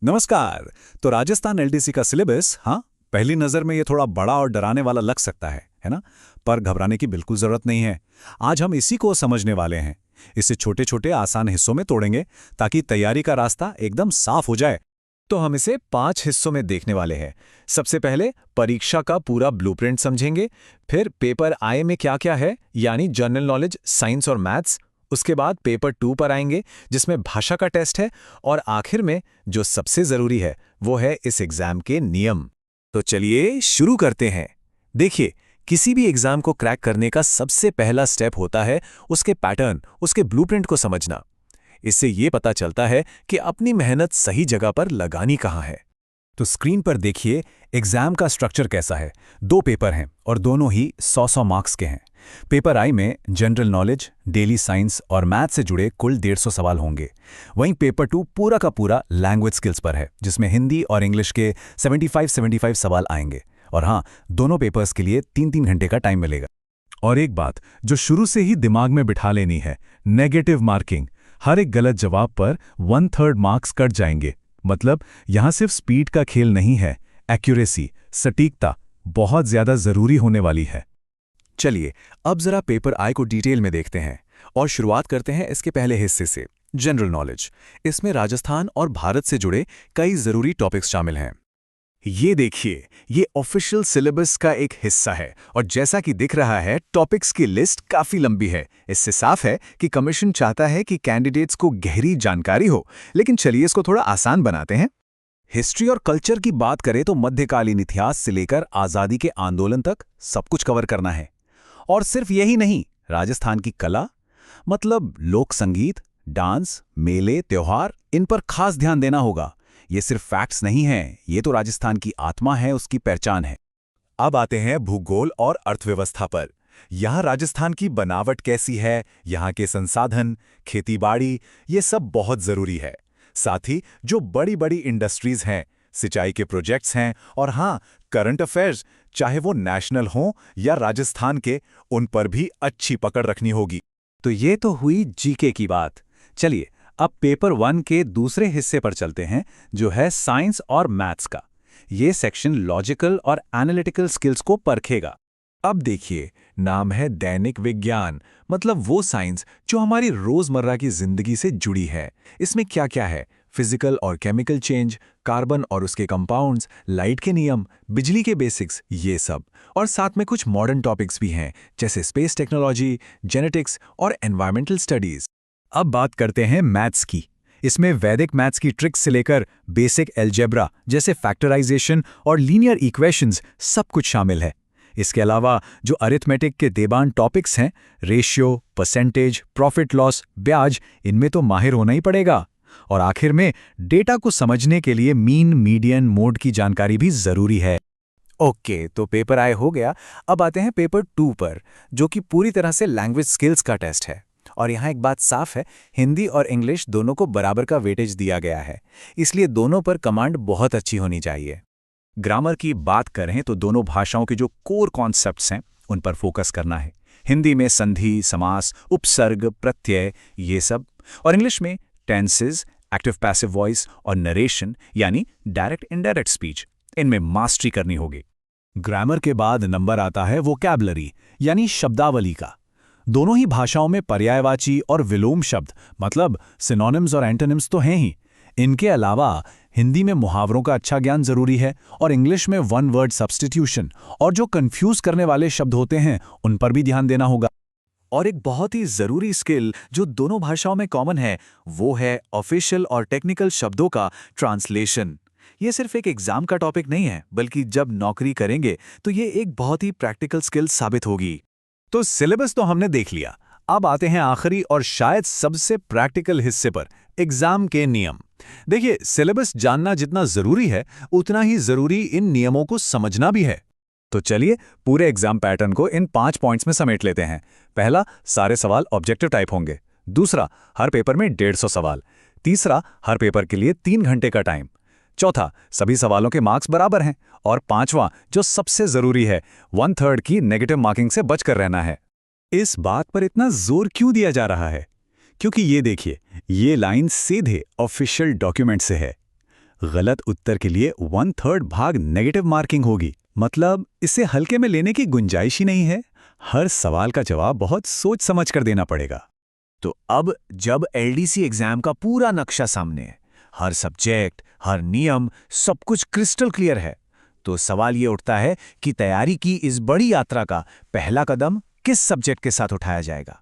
नमस्कार। तो राजस्थान एलडीसी का सिलेबस, हाँ, पहली नज़र में ये थोड़ा बड़ा और डराने वाला लग सकता है ना? पर घबराने की बिल्कुल ज़रूरत नहीं है। आज हम इसी को समझने वाले हैं। इसे छोटे छोटे आसान हिस्सों में तोड़ेंगे ताकि तैयारी का रास्ता एकदम साफ हो जाए। तो हम इसे 5 हिस्सों में देखने वाले हैं। सबसे पहले परीक्षा का पूरा ब्लूप्रिंट समझेंगे, फिर पेपर आई में क्या क्या है, यानी जनरल नॉलेज, साइंस और मैथ्स। उसके बाद पेपर 2 पर आएंगे, जिसमें भाषा का टेस्ट है, और आखिर में जो सबसे ज़रूरी है वो है इस एग्ज़ाम के नियम। तो चलिए शुरू करते हैं। देखिए, किसी भी एग्ज़ाम को क्रैक करने का सबसे पहला स्टेप होता है उसके पैटर्न, उसके ब्लूप्रिंट को समझना। इससे ये पता चलता है कि अपनी मेहनत सही जगह पर लगानी कहाँ है। तो स्क्रीन पर देखिए एग्जाम का स्ट्रक्चर कैसा है। 2 पेपर हैं और दोनों ही 100-100 मार्क्स के हैं। पेपर आई में जनरल नॉलेज, डेली साइंस और मैथ से जुड़े कुल 150 सवाल होंगे। वहीं पेपर 2 पूरा का पूरा लैंग्वेज स्किल्स पर है, जिसमें हिंदी और इंग्लिश के 75-75 सवाल आएंगे। और हाँ, दोनों पेपर्स के लिए 3-3 घंटे का टाइम मिलेगा। और एक बात जो शुरू से ही दिमाग में बिठा लेनी है, नेगेटिव मार्किंग। हर एक गलत जवाब पर 1/3 मार्क्स कट जाएंगे। मतलब यहां सिर्फ स्पीड का खेल नहीं है, एक्यूरेसी, सटीकता बहुत ज्यादा जरूरी होने वाली है। चलिए अब जरा पेपर आई को डिटेल में देखते हैं और शुरुआत करते हैं इसके पहले हिस्से से, जनरल नॉलेज। इसमें राजस्थान और भारत से जुड़े कई जरूरी टॉपिक्स शामिल हैं। ये देखिए, ये ऑफिशियल सिलेबस का एक हिस्सा है और जैसा कि दिख रहा है टॉपिक्स की लिस्ट काफी लंबी है। इससे साफ है कि कमीशन चाहता है कि कैंडिडेट्स को गहरी जानकारी हो, लेकिन चलिए इसको थोड़ा आसान बनाते हैं। हिस्ट्री और कल्चर की बात करें तो मध्यकालीन इतिहास से लेकर आज़ादी के आंदोलन तक सब कुछ कवर करना है। और सिर्फ यही नहीं, राजस्थान की कला, मतलब लोक संगीत, डांस, मेले, त्योहार, इन पर खास ध्यान देना होगा। ये सिर्फ फैक्ट्स नहीं हैं, ये तो राजस्थान की आत्मा है, उसकी पहचान है। अब आते हैं भूगोल और अर्थव्यवस्था पर। यहाँ राजस्थान की बनावट कैसी है, यहाँ के संसाधन, खेतीबाड़ी, ये सब बहुत जरूरी है। साथ ही जो बड़ी बड़ी इंडस्ट्रीज हैं, सिंचाई के प्रोजेक्ट्स हैं, और हाँ, करंट अफेयर्स, चाहे वो नेशनल हों या राजस्थान के, उन पर भी अच्छी पकड़ रखनी होगी। तो ये तो हुई जीके की बात। चलिए अब पेपर 1 के दूसरे हिस्से पर चलते हैं, जो है साइंस और मैथ्स का। ये सेक्शन लॉजिकल और एनालिटिकल स्किल्स को परखेगा। अब देखिए, नाम है दैनिक विज्ञान, मतलब वो साइंस जो हमारी रोजमर्रा की जिंदगी से जुड़ी है। इसमें क्या क्या है? फिजिकल और केमिकल चेंज, कार्बन और उसके कंपाउंड्स, लाइट के नियम, बिजली के बेसिक्स, ये सब। और साथ में कुछ मॉडर्न टॉपिक्स भी हैं, जैसे स्पेस टेक्नोलॉजी, जेनेटिक्स और एनवायरमेंटल स्टडीज। अब बात करते हैं मैथ्स की। इसमें वैदिक मैथ्स की ट्रिक्स से लेकर बेसिक अलजेब्रा जैसे फैक्टराइजेशन और लीनियर इक्वेशंस, सब कुछ शामिल है। इसके अलावा जो अरिथमेटिक के देबान टॉपिक्स हैं, रेशियो, परसेंटेज, प्रॉफिट लॉस, ब्याज, इनमें तो माहिर होना ही पड़ेगा। और आखिर में डेटा को समझने के लिए मीन, मीडियन, मोड की जानकारी भी जरूरी है। ओके, तो पेपर आई हो गया। अब आते हैं पेपर 2 पर, जो कि पूरी तरह से लैंग्वेज स्किल्स का टेस्ट है। और यहाँ एक बात साफ है, हिंदी और इंग्लिश दोनों को बराबर का वेटेज दिया गया है, इसलिए दोनों पर कमांड बहुत अच्छी होनी चाहिए। ग्रामर की बात करें तो दोनों भाषाओं के जो कोर कॉन्सेप्ट्स हैं, उन पर फोकस करना है। हिंदी में संधि, समास, उपसर्ग, प्रत्यय, ये सब। और इंग्लिश में टेंसेस, एक्टिव पैसिव वॉइस और नरेशन, यानी डायरेक्ट इनडायरेक्ट स्पीच, इनमें मास्टरी करनी होगी। ग्रामर के बाद नंबर आता है वोकैबुलरी, यानी शब्दावली का। दोनों ही भाषाओं में पर्यायवाची और विलोम शब्द, मतलब सिनोनिम्स और एंटोनिम्स तो हैं ही। इनके अलावा हिंदी में मुहावरों का अच्छा ज्ञान जरूरी है और इंग्लिश में वन वर्ड सब्स्टिट्यूशन और जो कंफ्यूज करने वाले शब्द होते हैं, उन पर भी ध्यान देना होगा। और एक बहुत ही जरूरी स्किल जो दोनों भाषाओं में कॉमन है, वो है ऑफिशियल और टेक्निकल शब्दों का ट्रांसलेशन। ये सिर्फ एक एग्जाम का टॉपिक नहीं है, बल्कि जब नौकरी करेंगे तो ये एक बहुत ही प्रैक्टिकल स्किल साबित होगी। तो सिलेबस तो हमने देख लिया। अब आते हैं आखिरी और शायद सबसे प्रैक्टिकल हिस्से पर, एग्जाम के नियम। देखिए, सिलेबस जानना जितना जरूरी है, उतना ही जरूरी इन नियमों को समझना भी है। तो चलिए पूरे एग्जाम पैटर्न को इन 5 पॉइंट्स में समेट लेते हैं। पहला, सारे सवाल ऑब्जेक्टिव टाइप होंगे। दूसरा, हर पेपर में 150 सवाल। तीसरा, हर पेपर के लिए 3 घंटे का टाइम। चौथा, सभी सवालों के मार्क्स बराबर हैं। और पांचवा, जो सबसे जरूरी है, 1/3 की नेगेटिव मार्किंग से बचकर रहना है। इस बात पर इतना जोर क्यों दिया जा रहा है? क्योंकि ये देखिए, ये लाइन सीधे ऑफिशियल डॉक्यूमेंट से है। गलत उत्तर के लिए 1/3 भाग नेगेटिव मार्किंग होगी। मतलब इसे हल्के में लेने की गुंजाइश ही नहीं है। हर सवाल का जवाब बहुत सोच समझ कर देना पड़ेगा। तो अब जब एलडीसी एग्जाम का पूरा नक्शा सामने है, हर सब्जेक्ट, हर नियम, सब कुछ क्रिस्टल क्लियर है, तो सवाल ये उठता है कि तैयारी की इस बड़ी यात्रा का पहला कदम किस सब्जेक्ट के साथ उठाया जाएगा।